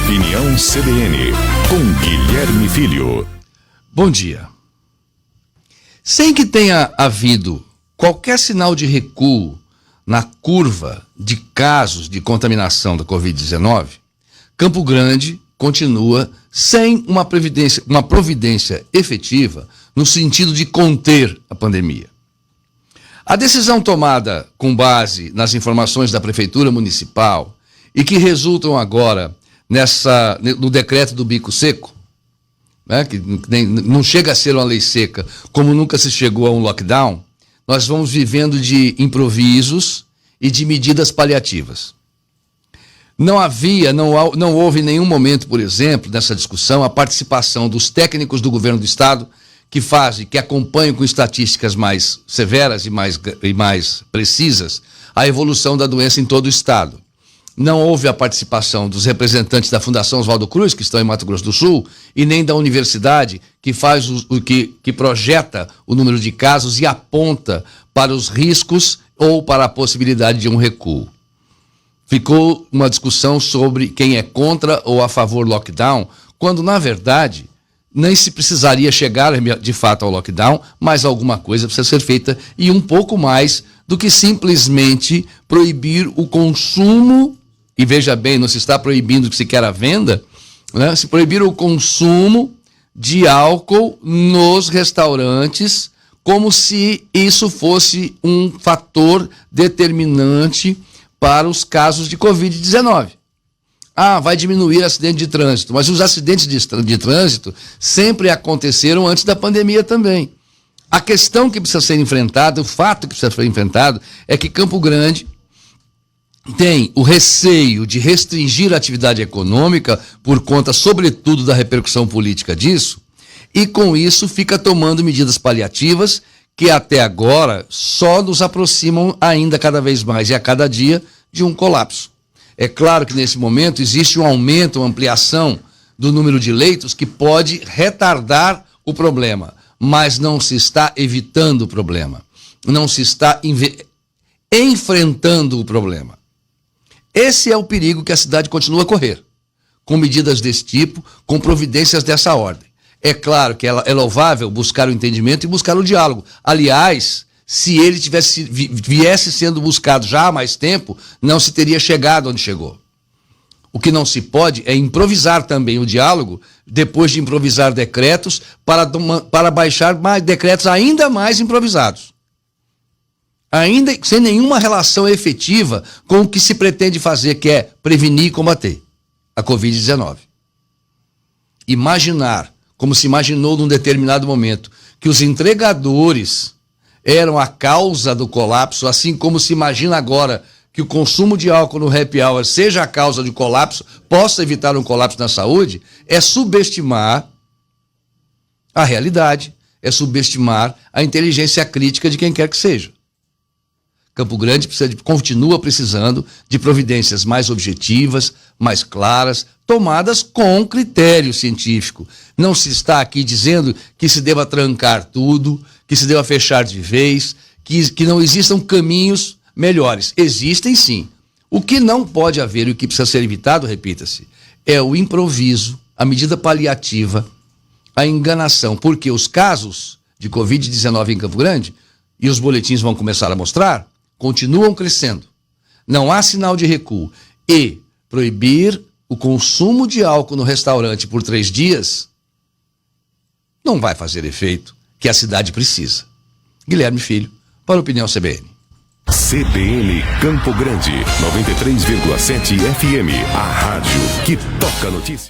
Opinião CBN, com Guilherme Filho. Bom dia. Sem que tenha havido qualquer sinal de recuo na curva de casos de contaminação da Covid-19, Campo Grande continua sem uma providência efetiva no sentido de conter a pandemia. A decisão tomada com base nas informações da Prefeitura Municipal e que resultam agora no decreto do bico seco, né, que não chega a ser uma lei seca, como nunca se chegou a um lockdown, nós vamos vivendo de improvisos e de medidas paliativas. Não houve em nenhum momento, por exemplo, nessa discussão, a participação dos técnicos do governo do Estado que acompanham com estatísticas mais severas e mais precisas a evolução da doença em todo o Estado. Não houve a participação dos representantes da Fundação Oswaldo Cruz, que estão em Mato Grosso do Sul, e nem da universidade, que projeta o número de casos e aponta para os riscos ou para a possibilidade de um recuo. Ficou uma discussão sobre quem é contra ou a favor do lockdown, quando, na verdade, nem se precisaria chegar de fato ao lockdown, mas alguma coisa precisa ser feita e um pouco mais do que simplesmente proibir o consumo. E veja bem, não se está proibindo que sequer a venda, né? Se proibir o consumo de álcool nos restaurantes, como se isso fosse um fator determinante para os casos de Covid-19. Vai diminuir acidente de trânsito, mas os acidentes de trânsito sempre aconteceram antes da pandemia também. A questão que precisa ser enfrentada, o fato que precisa ser enfrentado, é que Campo Grande tem o receio de restringir a atividade econômica por conta, sobretudo, da repercussão política disso, e com isso fica tomando medidas paliativas que até agora só nos aproximam ainda cada vez mais e a cada dia de um colapso. É claro que nesse momento existe um aumento, uma ampliação do número de leitos que pode retardar o problema, mas não se está evitando o problema, não se está enfrentando o problema. Esse é o perigo que a cidade continua a correr, com medidas desse tipo, com providências dessa ordem. É claro que é louvável buscar o entendimento e buscar o diálogo. Aliás, se ele viesse sendo buscado já há mais tempo, não se teria chegado onde chegou. O que não se pode é improvisar também o diálogo, depois de improvisar decretos, para baixar decretos ainda mais improvisados. Ainda sem nenhuma relação efetiva com o que se pretende fazer, que é prevenir e combater a Covid-19. Imaginar, como se imaginou num determinado momento, que os entregadores eram a causa do colapso, assim como se imagina agora que o consumo de álcool no happy hour seja a causa do colapso, possa evitar um colapso na saúde, é subestimar a realidade, é subestimar a inteligência crítica de quem quer que seja. Campo Grande continua precisando de providências mais objetivas, mais claras, tomadas com critério científico. Não se está aqui dizendo que se deva trancar tudo, que se deva fechar de vez, que não existam caminhos melhores. Existem sim. O que não pode haver e o que precisa ser evitado, repita-se, é o improviso, a medida paliativa, a enganação, porque os casos de Covid-19 em Campo Grande, e os boletins vão começar a mostrar, continuam crescendo. Não há sinal de recuo. E proibir o consumo de álcool no restaurante por 3 dias não vai fazer efeito que a cidade precisa. Guilherme Filho, para a Opinião CBN. CBN Campo Grande, 93,7 FM, a rádio que toca notícia.